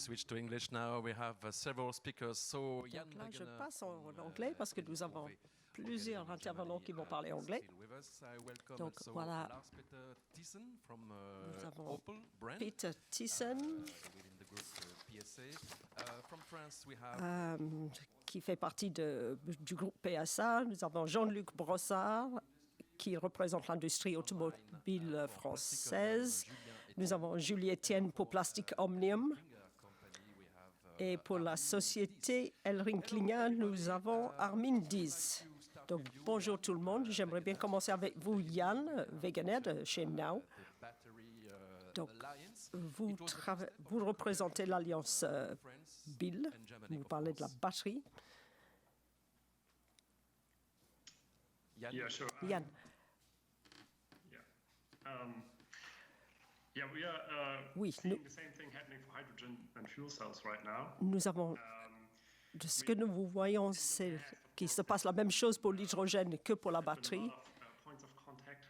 switch to English now. We have several speakers. So Donc là, je passe en anglais parce que nous avons plusieurs intervenants qui vont parler anglais. Donc voilà, nous avons Peter Thiessen, qui fait partie du groupe PSA. Nous avons Jean-Luc Brossard, qui représente l'industrie automobile française. Nous avons Julie-Étienne pour Plastic Omnium. Et pour la société Elring-Klinger, nous avons Armin Dies. Donc, bonjour tout le monde. J'aimerais bien commencer avec vous, Yann Wegener de chez Now. Donc, vous représentez l'Alliance Bill. Vous parlez de la batterie. Yeah, sure. Yann. Oui, nous avons, de ce que nous voyons, c'est qu'il se passe la même chose pour l'hydrogène que pour la batterie.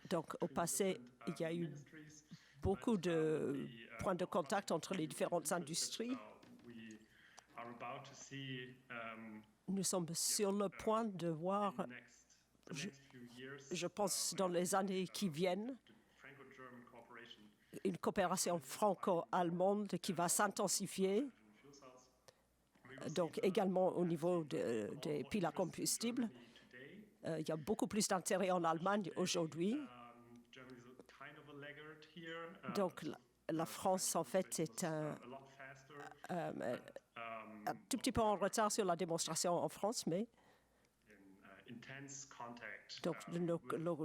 Donc, au passé, il y a eu beaucoup de points de contact entre les différentes industries. Nous sommes sur le point de voir, je pense, dans les années qui viennent, une coopération franco-allemande qui va s'intensifier, donc également au niveau des piles à combustible. Il y a beaucoup plus d'intérêt en Allemagne aujourd'hui. Donc la France, en fait, est un tout petit peu en retard sur la démonstration en France, mais donc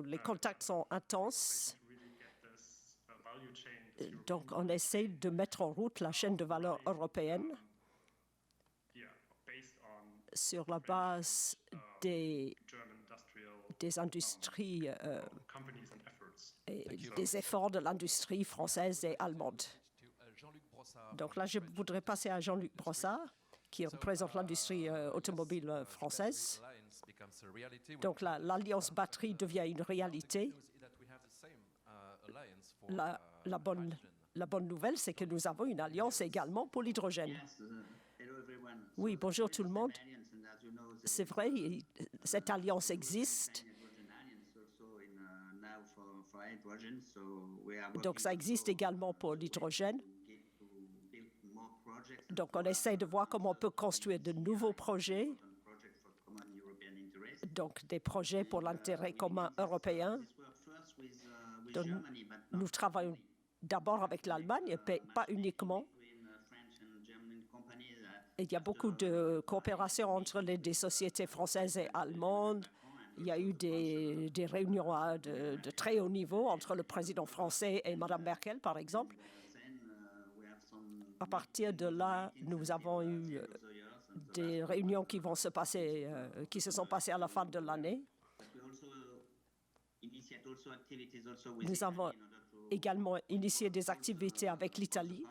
les contacts sont intenses. Donc, on essaie de mettre en route la chaîne de valeur européenne sur la base des industries et des efforts de l'industrie française et allemande. Donc là, je voudrais passer à Jean-Luc Brossard, qui représente l'industrie automobile française. Donc l'alliance batterie devient une réalité. La bonne nouvelle, c'est que nous avons une alliance également pour l'hydrogène. Oui, bonjour tout le monde. C'est vrai, cette alliance existe. Donc ça existe également pour l'hydrogène. Donc on essaie de voir comment on peut construire de nouveaux projets, donc des projets pour l'intérêt commun européen. Donc, nous travaillons d'abord avec l'Allemagne, mais pas uniquement. Il y a beaucoup de coopération entre des sociétés françaises et allemandes. Il y a eu des réunions de très haut niveau entre le président français et Mme Merkel, par exemple. À partir de là, nous avons eu des réunions qui se sont passées à la fin de l'année. Nous avons également initié des activités avec l'Italie.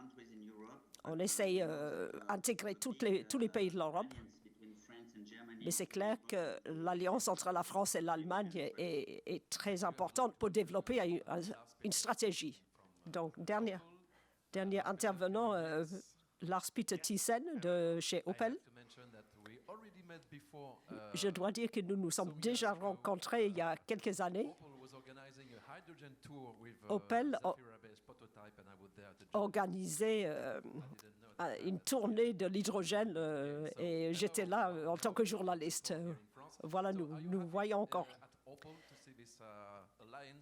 On essaye d'intégrer tous les pays de l'Europe. Mais c'est clair que l'alliance entre la France et l'Allemagne est très importante pour développer une stratégie. Donc, dernier intervenant, Lars-Peter Thiessen de chez Opel. Je dois dire que nous nous sommes déjà rencontrés il y a quelques années. Opel organisait une tournée de l'hydrogène et j'étais là en tant que journaliste. Voilà, nous voyons encore.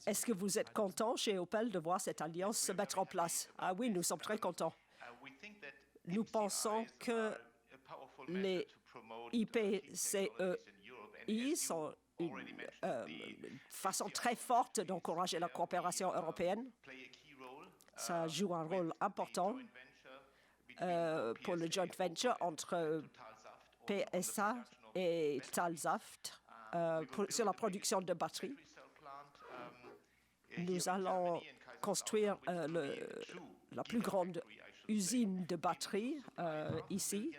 Est-ce que vous êtes content chez Opel de voir cette alliance se mettre en place? Ah oui, nous sommes très contents. Nous pensons que les IPCEI sont une façon très forte d'encourager la coopération européenne. Ça joue un rôle important pour le joint venture entre PSA et Talsaft sur la production de batteries. Nous allons construire la plus grande usine de batteries ici.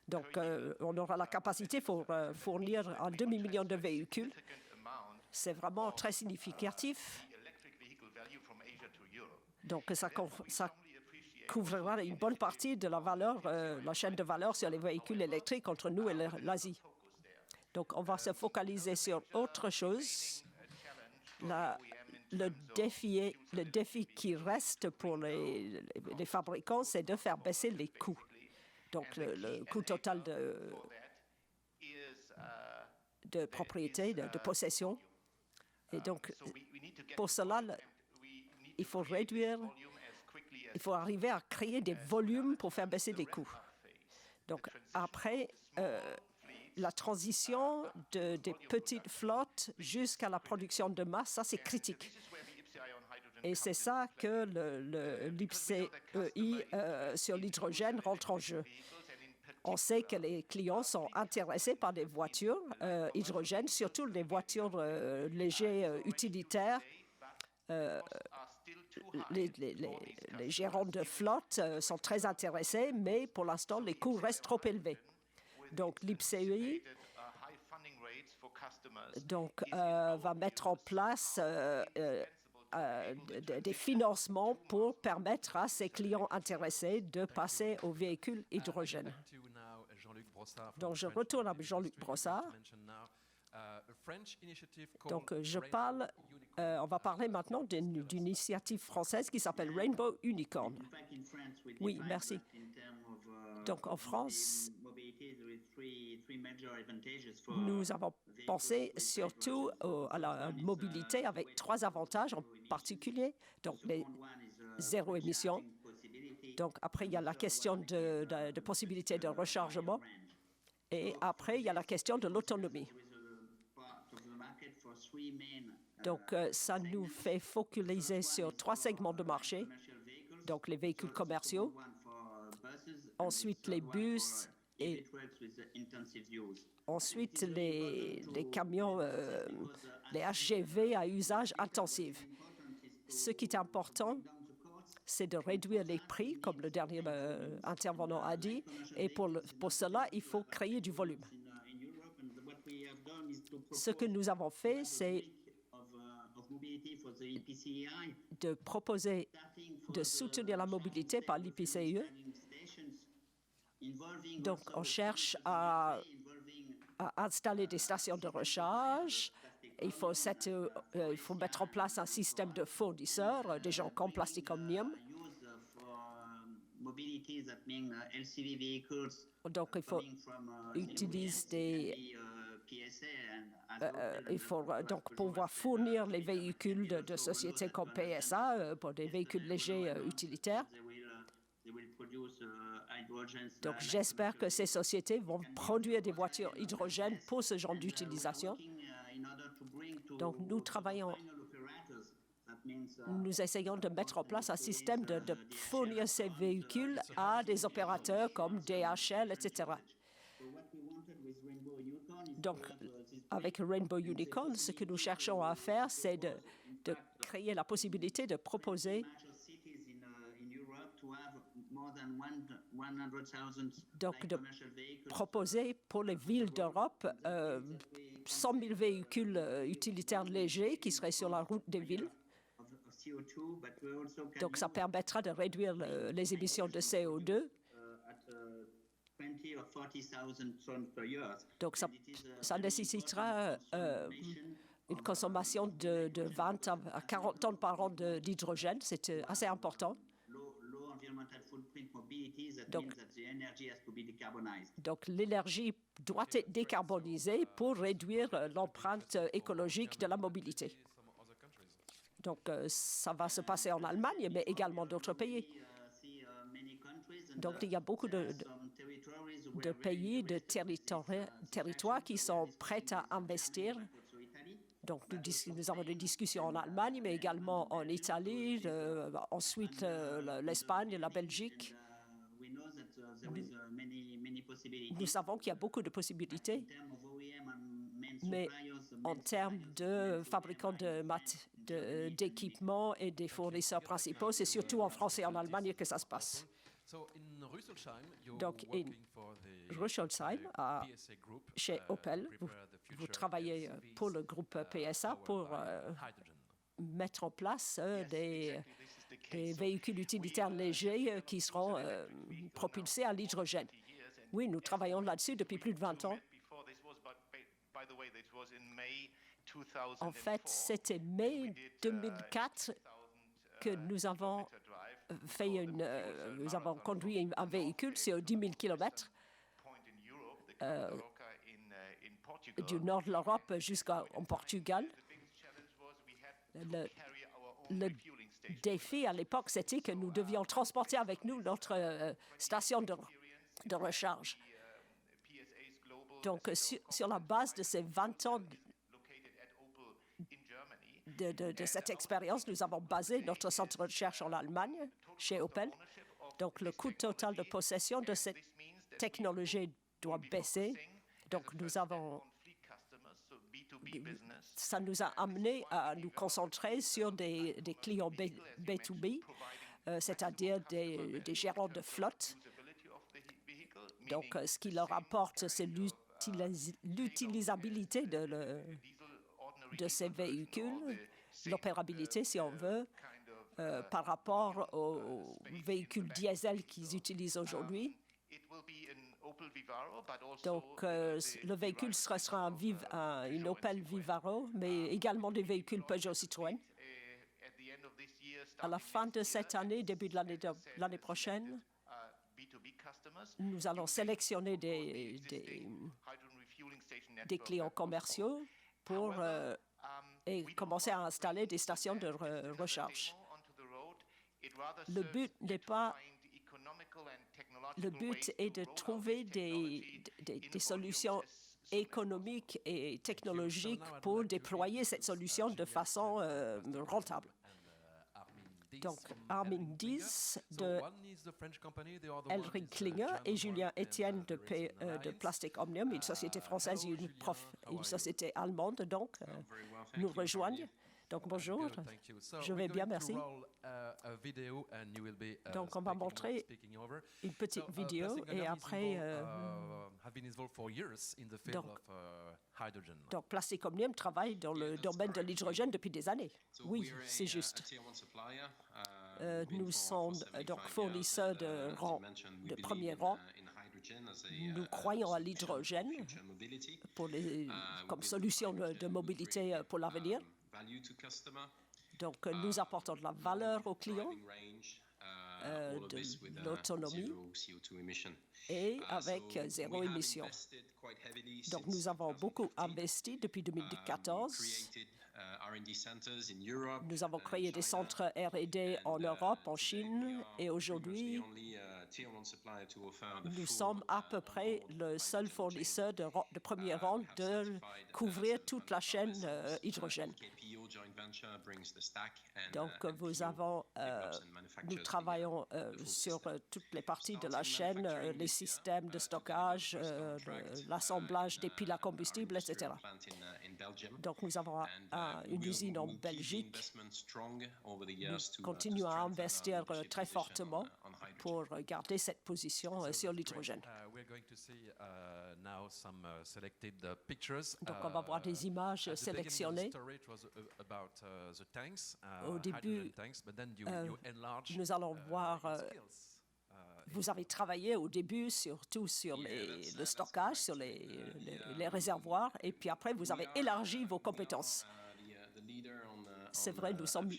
Donc, on aura la capacité pour fournir un demi-million de véhicules. C'est vraiment très significatif. Donc, ça couvrira une bonne partie de la valeur, la chaîne de valeur sur les véhicules électriques entre nous et l'Asie. Donc, on va se focaliser sur autre chose. Le défi qui reste pour les fabricants, c'est de faire baisser les coûts. Donc, le coût total de propriété, de possession. Et donc, pour cela, il faut réduire, il faut arriver à créer des volumes pour faire baisser les coûts. Donc, après, la transition des petites flottes jusqu'à la production de masse, ça, c'est critique. Et c'est ça que l'IPCEI sur l'hydrogène rentre en jeu. On sait que les clients sont intéressés par des voitures hydrogène, surtout les voitures légères utilitaires. Les gérants de flotte sont très intéressés, mais pour l'instant, les coûts restent trop élevés. Donc, l'IPCEI va mettre en place des financements pour permettre à ses clients intéressés de passer aux véhicules hydrogène. Donc, je retourne à Jean-Luc Brossard. Donc, on va parler maintenant d'une initiative française qui s'appelle Rainbow Unicorn. Oui, merci. Donc, en France, nous avons pensé surtout à la mobilité avec 3 avantages en particulier. Donc, les zéro émission. Donc, après, il y a la question de possibilité de rechargement. Et après, il y a la question de l'autonomie. Donc, ça nous fait focaliser sur 3 segments de marché. Donc, les véhicules commerciaux, ensuite les bus et ensuite les camions, les HGV à usage intensif. Ce qui est important, c'est de réduire les prix, comme le dernier intervenant a dit, et pour cela, il faut créer du volume. Ce que nous avons fait, c'est de proposer de soutenir la mobilité par l'IPCEI. Donc, on cherche à installer des stations de recharge. Il faut mettre en place un système de fournisseurs, des gens comme Plastic Omnium. Donc, il faut utiliser il faut donc pouvoir fournir les véhicules de sociétés comme PSA pour des véhicules légers utilitaires. Donc, j'espère que ces sociétés vont produire des voitures hydrogène pour ce genre d'utilisation. Donc, nous essayons de mettre en place un système de fournir ces véhicules à des opérateurs comme DHL, etc. Donc, avec Rainbow Unicorn, ce que nous cherchons à faire, c'est de créer la possibilité de proposer pour les villes d'Europe 100 000 véhicules utilitaires légers qui seraient sur la route des villes. Donc, ça permettra de réduire les émissions de CO2. Donc, ça nécessitera une consommation de 20 à 40 tonnes par an d'hydrogène. C'est assez important. Donc, l'énergie doit être décarbonisée pour réduire l'empreinte écologique de la mobilité. Donc, ça va se passer en Allemagne, mais également d'autres pays. Donc, il y a beaucoup de pays, de territoires qui sont prêts à investir. Donc, nous avons des discussions en Allemagne, mais également en Italie, ensuite l'Espagne, la Belgique. Nous savons qu'il y a beaucoup de possibilités, mais en termes de fabricants d'équipements et des fournisseurs principaux, c'est surtout en France et en Allemagne que ça se passe. Donc, à Rüsselsheim, chez Opel, vous travaillez pour le groupe PSA pour mettre en place des véhicules utilitaires légers qui seront propulsés à l'hydrogène. Oui, nous travaillons là-dessus depuis plus de 20 ans. En fait, c'était mai 2004 que nous avons nous avons conduit un véhicule sur 10 000 km du nord de l'Europe jusqu'en Portugal. Le défi à l'époque, c'était que nous devions transporter avec nous notre station de recharge. Donc, sur la base de ces 20 ans de cette expérience, nous avons basé notre centre de recherche en Allemagne, chez Opel. Donc, le coût total de possession de cette technologie doit baisser. Donc, ça nous a amené à nous concentrer sur des clients B2B, c'est-à-dire des gérants de flotte. Donc, ce qui leur apporte, c'est l'utilisabilité de ces véhicules, l'opérabilité, si on veut, par rapport aux véhicules diesel qu'ils utilisent aujourd'hui. Donc, le véhicule sera une Opel Vivaro, mais également des véhicules Peugeot Citroën. À la fin de cette année, début de l'année prochaine, nous allons sélectionner des clients commerciaux pour et commencer à installer des stations de recharge. Le but n'est pas... Le but est de trouver des solutions économiques et technologiques pour déployer cette solution de façon rentable. Donc, Armin Dies de ElringKlinger et Julien Etienne de Plastic Omnium, une société française et une société allemande, donc, nous rejoignent. Donc, bonjour, je vais bien, merci. Donc, on va montrer une petite vidéo et après... Donc, Plastic Omnium travaille dans le domaine de l'hydrogène depuis des années. Oui, c'est juste. Nous sommes donc fournisseurs de premier rang. Nous croyons à l'hydrogène comme solution de mobilité pour l'avenir. Donc, nous apportons de la valeur aux clients, de l'autonomie et avec zéro émission. Donc, nous avons beaucoup investi depuis 2014. Nous avons créé des centres R&D en Europe, en Chine, et aujourd'hui, nous sommes à peu près le seul fournisseur de premier rang de couvrir toute la chaîne hydrogène. Donc, nous travaillons sur toutes les parties de la chaîne, les systèmes de stockage, l'assemblage des piles à combustible, etc. Donc, nous avons une usine en Belgique. Nous continuons à investir très fortement pour garder cette position sur l'hydrogène. Donc, on va voir des images sélectionnées. Au début, nous allons voir... Vous avez travaillé au début surtout sur le stockage, sur les réservoirs, et puis après, vous avez élargi vos compétences. C'est vrai, nous sommes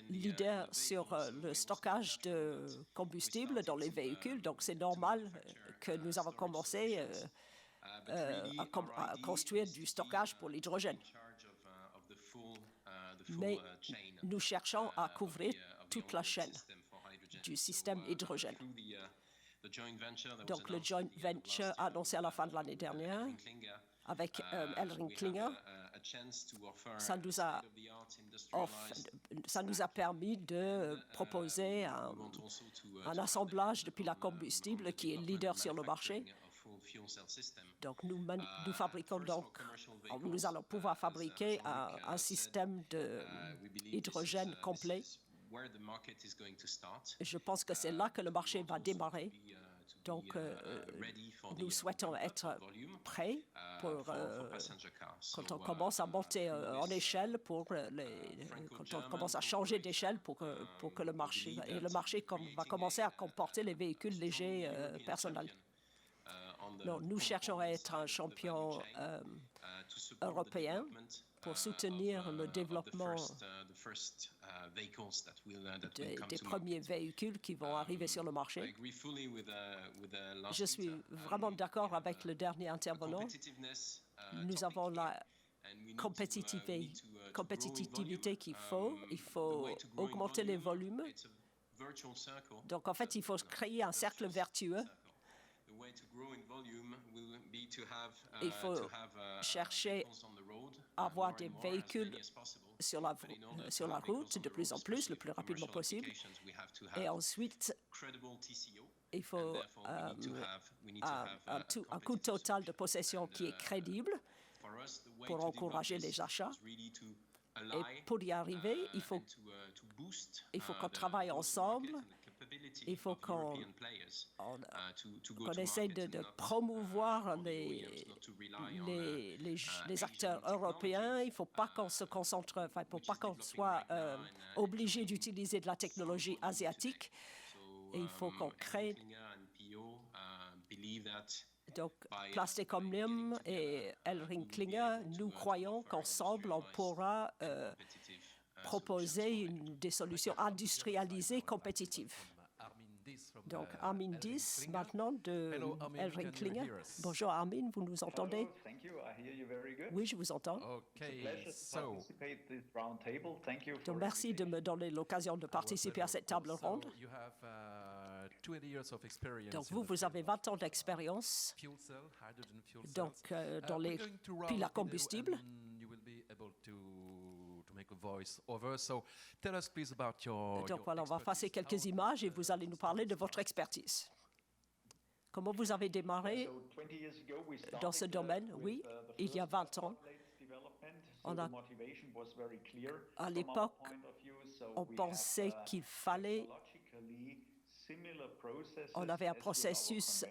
leaders sur le stockage de combustible dans les véhicules, donc c'est normal que nous avons commencé à construire du stockage pour l'hydrogène. Mais nous cherchons à couvrir toute la chaîne du système hydrogène. Donc, le joint venture annoncé à la fin de l'année dernière avec ElringKlinger, ça nous a permis de proposer un assemblage de piles à combustible qui est leader sur le marché. Donc, nous fabriquons nous allons pouvoir fabriquer un système d'hydrogène complet. Je pense que c'est là que le marché va démarrer. Donc, nous souhaitons être prêts pour, quand on commence à monter en échelle, quand on commence à changer d'échelle pour que le marché, et le marché va commencer à comporter les véhicules légers personnels. Donc, nous cherchons à être un champion européen pour soutenir le développement des premiers véhicules qui vont arriver sur le marché. Je suis vraiment d'accord avec le dernier intervenant. Nous avons la compétitivité qu'il faut. Il faut augmenter les volumes. Donc, en fait, il faut créer un cercle vertueux. Il faut chercher à avoir des véhicules sur la route de plus en plus, le plus rapidement possible. Et ensuite, il faut un coût total de possession qui est crédible pour encourager les achats. Et pour y arriver, il faut qu'on travaille ensemble. Il faut qu'on essaie de promouvoir les acteurs européens. Il ne faut pas qu'on se concentre, il ne faut pas qu'on soit obligé d'utiliser de la technologie asiatique. Et il faut qu'on crée. Donc, Plastic Omnium et Elring-Klinger, nous croyons qu'ensemble, on pourra proposer des solutions industrialisées compétitives. Donc, Armin Dies, maintenant, de Elring-Klinger. Bonjour, Armin, vous nous entendez? Oui, je vous entends. Donc, merci de me donner l'occasion de participer à cette table ronde. Donc, vous avez 20 ans d'expérience donc, dans les piles à combustible. Donc voilà, on va passer quelques images et vous allez nous parler de votre expertise. Comment vous avez démarré dans ce domaine? Oui, il y a 20 ans. À l'époque, on pensait qu'il fallait. On avait un processus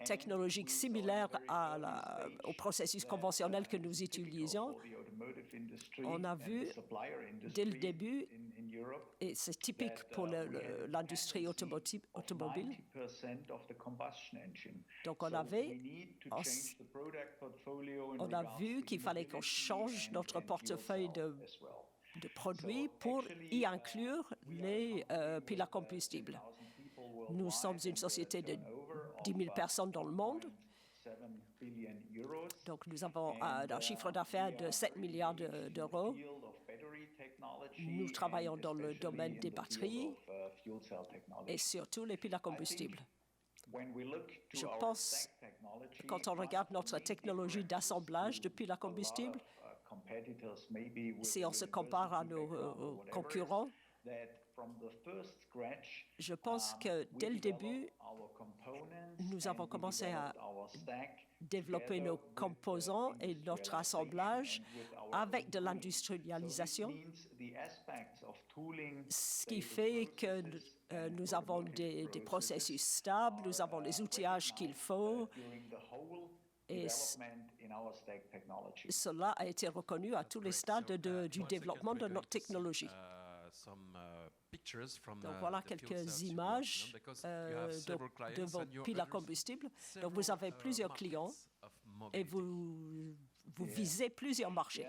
technologique similaire au processus conventionnel que nous utilisions. On a vu dès le début, et c'est typique pour l'industrie automobile, donc on a vu qu'il fallait qu'on change notre portefeuille de produits pour y inclure les piles à combustible. Nous sommes une société de 10 000 personnes dans le monde. Donc, nous avons un chiffre d'affaires de 7 milliards d'euros. Nous travaillons dans le domaine des batteries et surtout les piles à combustible. Je pense, quand on regarde notre technologie d'assemblage de piles à combustible, si on se compare à nos concurrents, je pense que dès le début, nous avons commencé à développer nos composants et notre assemblage avec de l'industrialisation, ce qui fait que nous avons des processus stables, nous avons les outillages qu'il faut. Et cela a été reconnu à tous les stades du développement de notre technologie. Donc voilà quelques images de vos piles à combustible. Donc vous avez plusieurs clients et vous visez plusieurs marchés.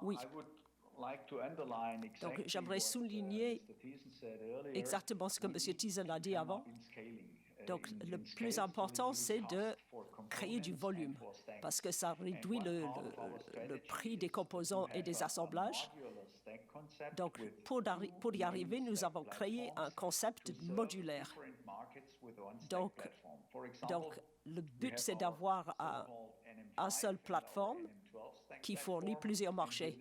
Oui. Donc j'aimerais souligner exactement ce que M. Thiessen a dit avant. Donc, le plus important, c'est de créer du volume parce que ça réduit le prix des composants et des assemblages. Donc, pour y arriver, nous avons créé un concept modulaire. Donc le but, c'est d'avoir une seule plateforme qui fournit plusieurs marchés.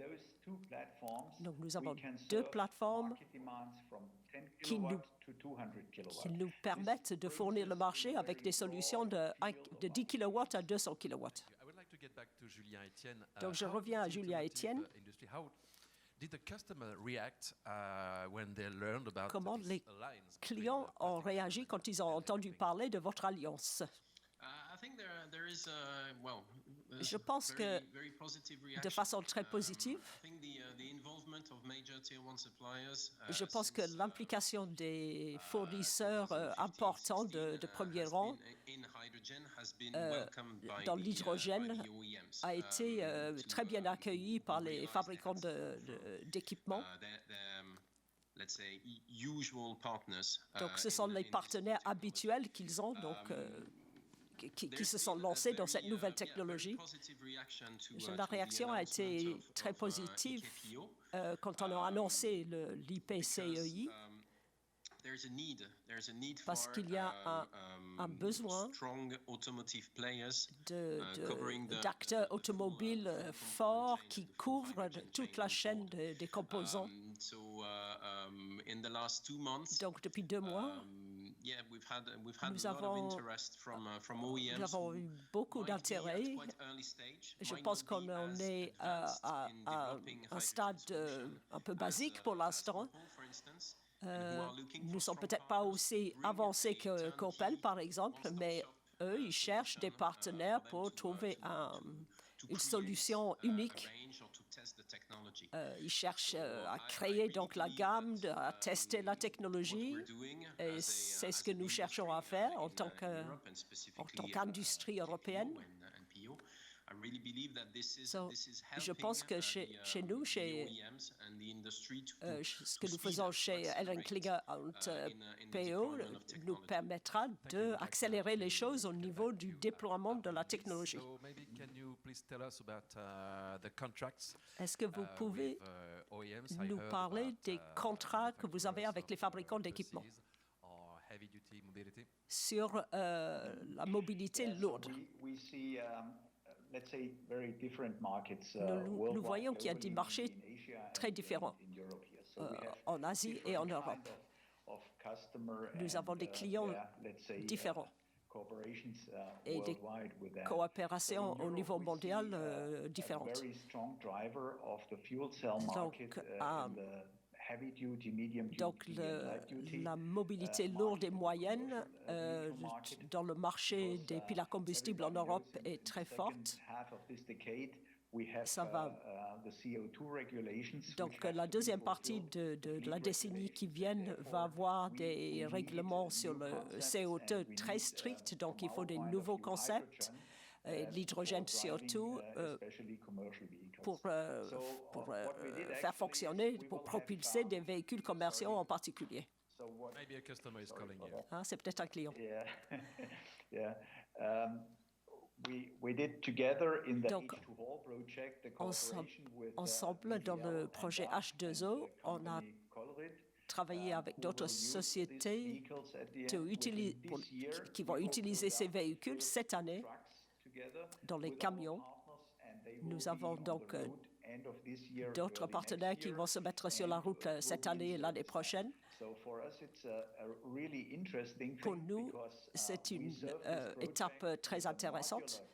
Donc, nous avons deux plateformes qui nous permettent de fournir le marché avec des solutions de 10 kW à 200 kW. Donc, je reviens à Julien Etienne. Did the customer react when they learned about Comment this les alliance between, clients ont plastic réagi quand ils ont entendu parler de votre alliance? Je pense que de façon très positive, je pense que l'implication des fournisseurs importants de premier rang dans l'hydrogène a été très bien accueillie par les fabricants d'équipements. Donc, ce sont les partenaires habituels qu'ils ont, donc, qui se sont lancés dans cette nouvelle technologie. La réaction a été très positive quand on a annoncé l'IPCEI, parce qu'il y a un besoin d'acteurs automobiles forts qui couvrent toute la chaîne des composants. Donc, depuis 2 mois, nous avons eu beaucoup d'intérêt. Je pense qu'on en est à un stade un peu basique pour l'instant. Nous ne sommes peut-être pas aussi avancés qu'Opel, par exemple, mais eux, ils cherchent des partenaires pour trouver une solution unique. Ils cherchent à créer donc la gamme, à tester la technologie, et c'est ce que nous cherchons à faire en tant qu'industrie européenne. Je pense que chez nous, ce que nous faisons chez Elring-Klingler & PO nous permettra d'accélérer les choses au niveau du déploiement de la technologie. Est-ce que vous pouvez nous parler des contrats que vous avez avec les fabricants d'équipements sur la mobilité lourde? Nous voyons qu'il y a des marchés très différents en Asie et en Europe. Nous avons des clients différents et des coopérations au niveau mondial différentes. Donc, la mobilité lourde et moyenne dans le marché des piles à combustible en Europe est très forte. Ça va. Donc, la deuxième partie de la décennie qui vient va avoir des règlements sur le CO2 très stricts. Donc, il faut des nouveaux concepts. L'hydrogène surtout pour faire fonctionner, pour propulser des véhicules commerciaux en particulier. C'est peut-être un client. Donc, ensemble, dans le projet H2O, on a travaillé avec d'autres sociétés qui vont utiliser ces véhicules cette année dans les camions. Nous avons donc d'autres partenaires qui vont se mettre sur la route cette année et l'année prochaine. Pour nous, c'est une étape très intéressante.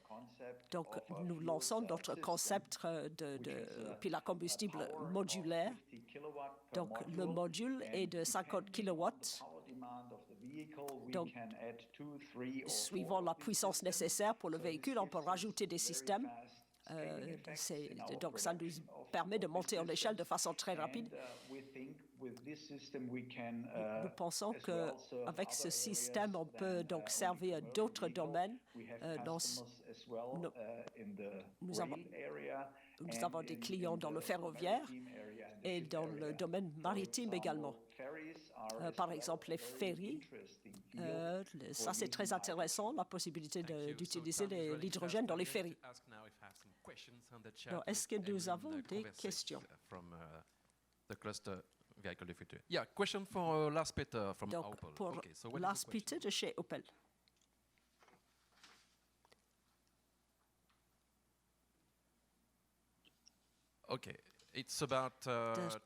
Donc, nous lançons notre concept de pile à combustible modulaire. Donc, le module est de 50 kW. Donc, suivant la puissance nécessaire pour le véhicule, on peut rajouter des systèmes. Donc, ça nous permet de monter en échelle de façon très rapide. Nous pensons qu'avec ce système, on peut donc servir d'autres domaines. Nous avons des clients dans le ferroviaire et dans le domaine maritime également. Par exemple, les ferries. Ça, c'est très intéressant, la possibilité d'utiliser l'hydrogène dans les ferries. Est-ce que nous avons des questions? Yeah, question for Lars Peter from Donc, Opel. pour Lars Peter de chez Opel. Okay, it's about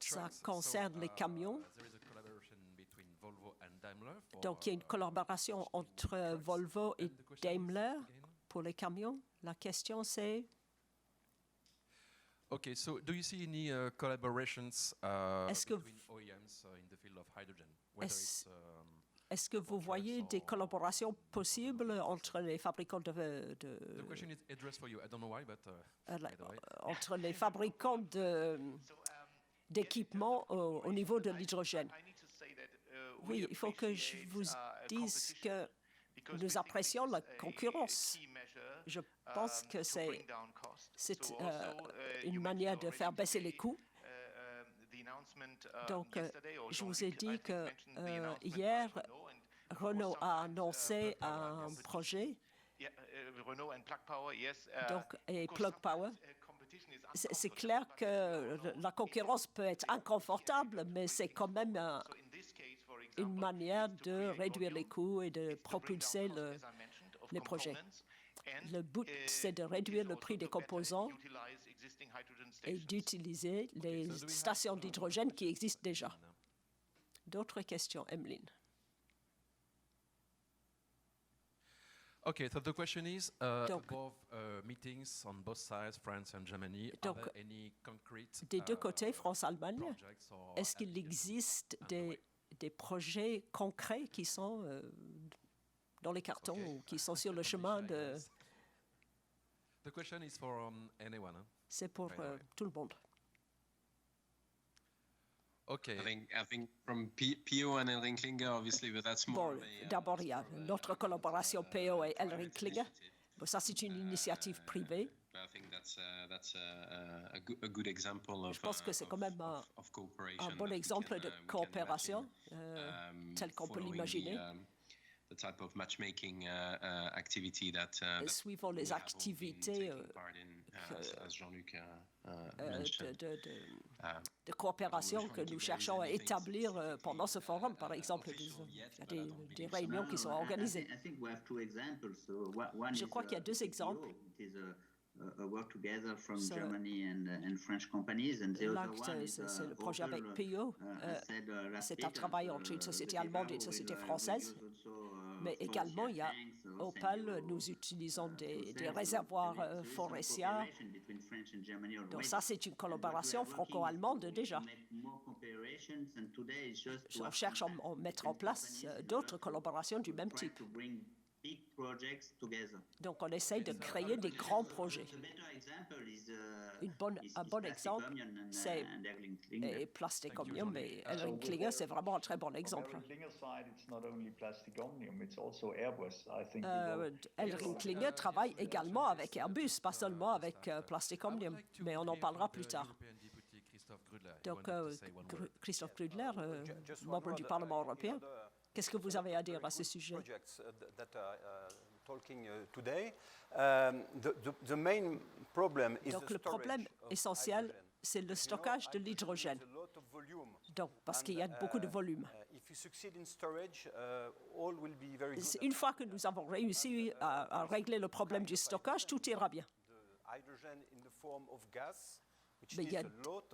ça concerne les camions. there is a collaboration between Volvo and Daimler for, Donc, il y a une collaboration entre Volvo et Daimler pour les camions. La question, c'est... Okay, so do you see any collaborations Est-ce que between OEMs in the field of hydrogen? Whether Est-ce- it's, Est-ce que vous voyez des collaborations possibles entre les fabricants the question is addressed for you. I don't know why, but by the way. entre les fabricants d'équipements au niveau de l'hydrogène? Oui, il faut que je vous dise que nous apprécions la concurrence. Je pense que c'est une manière de faire baisser les coûts. Donc, je vous ai dit que hier, Renault a annoncé un projet et Plug Power. C'est clair que la concurrence peut être inconfortable, mais c'est quand même une manière de réduire les coûts et de propulser les projets. Le but, c'est de réduire le prix des composants et d'utiliser les stations d'hydrogène qui existent déjà. D'autres questions, Emeline? Okay, so the question is, Donc- above meetings on both sides, France and Germany, Donc, are there any concrete Des deux côtés, France-Allemagne, projects or est-ce qu'il existe des projets concrets qui sont dans les cartons ou qui sont sur le chemin de... The question is for anyone. Huh? C'est pour tout le monde. Okay. I think from PO and Elringklinger, obviously, but that's more Bon, of a, d'abord, il y a notre collaboration PO et Elringklinger. Bon, ça, c'est une initiative privée. I think that's a good example of. Je pense que c'est quand même of cooperation un bon that we exemple can, de we can coopération imagine, tel qu'on peut following l'imaginer. The type of matchmaking activity that Suivant les we have all been activités taking part in, as Jean-Luc de, mentioned. de coopération que nous cherchons à établir pendant ce forum, par exemple. Il y a des réunions qui sont organisées. Je crois qu'il y a deux exemples. L'ACT, c'est le projet avec PO. C'est un travail entre une société allemande et une société française. Mais également, il y a Opal, nous utilisons des réservoirs forestiers. Donc ça, c'est une collaboration franco-allemande déjà. On cherche à mettre en place d'autres collaborations du même type. Donc on essaye de créer des grands projets. Un bon exemple, c'est Plastic Omnium, mais Elringklinger, c'est vraiment un très bon exemple. Elringklinger travaille également avec Airbus, pas seulement avec Plastic Omnium, mais on en parlera plus tard. Donc, Christophe Grudler, membre du Parlement européen, qu'est-ce que vous avez à dire à ce sujet? Donc, le problème essentiel, c'est le stockage de l'hydrogène. Donc, parce qu'il y a beaucoup de volume. Une fois que nous avons réussi à régler le problème du stockage, tout ira bien. Mais il y a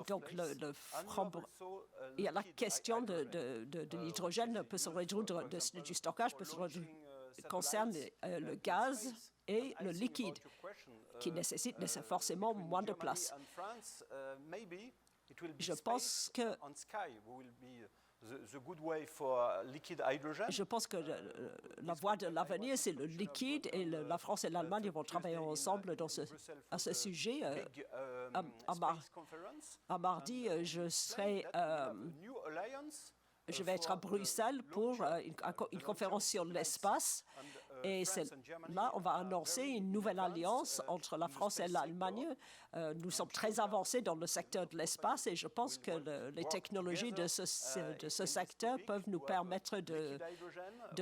donc il y a la question de l'hydrogène peut se résoudre, du stockage peut se résoudre, concerne le gaz et le liquide, qui nécessitent forcément moins de place. Je pense que la voie de l'avenir, c'est le liquide, et la France et l'Allemagne vont travailler ensemble à ce sujet. À mardi, je vais être à Bruxelles pour une conférence sur l'espace. Et là, on va annoncer une nouvelle alliance entre la France et l'Allemagne. Nous sommes très avancés dans le secteur de l'espace et je pense que les technologies de ce secteur peuvent nous permettre de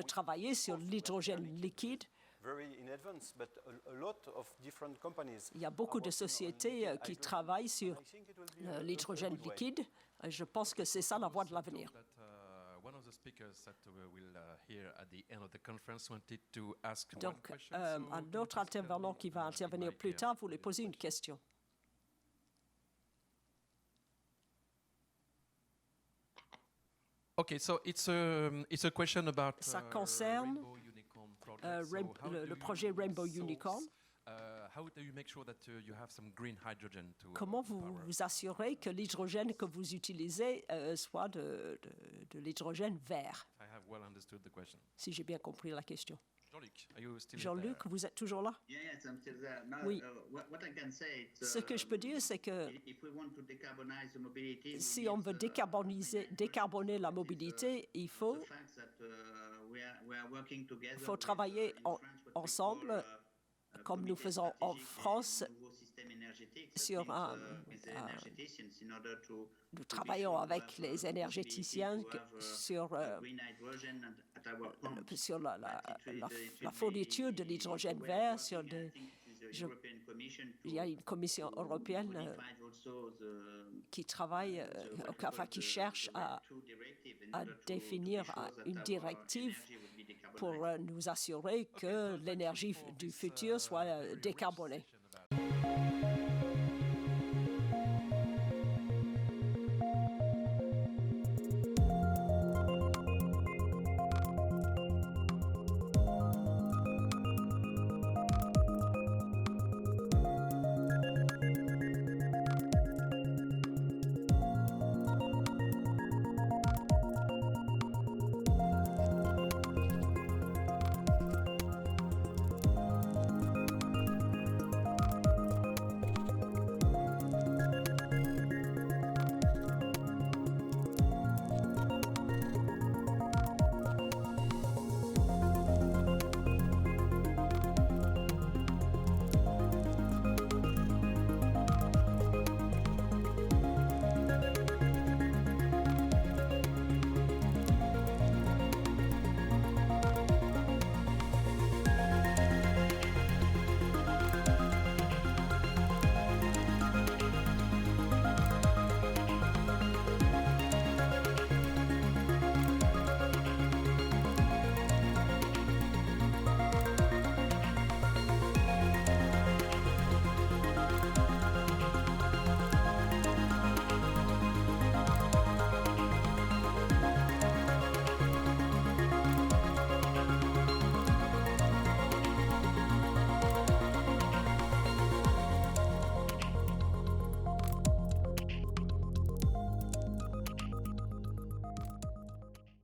travailler sur l'hydrogène liquide. Il y a beaucoup de sociétés qui travaillent sur l'hydrogène liquide. Je pense que c'est ça la voie de l'avenir. Donc, un autre intervenant qui va intervenir plus tard voulait poser une question. Okay, so it's a question about Ça concerne le projet Rainbow Unicorn. How do you make sure that you have some green hydrogen to Comment vous power? vous assurez que l'hydrogène que vous utilisez soit de l'hydrogène vert, I have well understood the question. si j'ai bien compris la question. Jean-Luc, are you still Jean-Luc, there? vous êtes toujours là? Yes, I'm still there. Now, Oui. what I can say, it's, Ce que je peux dire, c'est que if we want to decarbonize the mobility, we si on need, veut décarboner la mobilité, il faut the fact that we are working together faut with, travailler in France, what we ensemble, call, comme nous comité faisons en stratégique France, des nouveaux systèmes énergétiques. That sur means, un- with the energeticians in order to nous be travaillons sure to avec have, les the énergéticiens possibility to have, sur, green hydrogen at our pumps. sur la But la fourniture de l'hydrogène vert, sur des... je- il y a une commission européenne qui travaille, enfin qui cherche à définir une directive pour nous assurer que l'énergie du futur soit décarbonée. About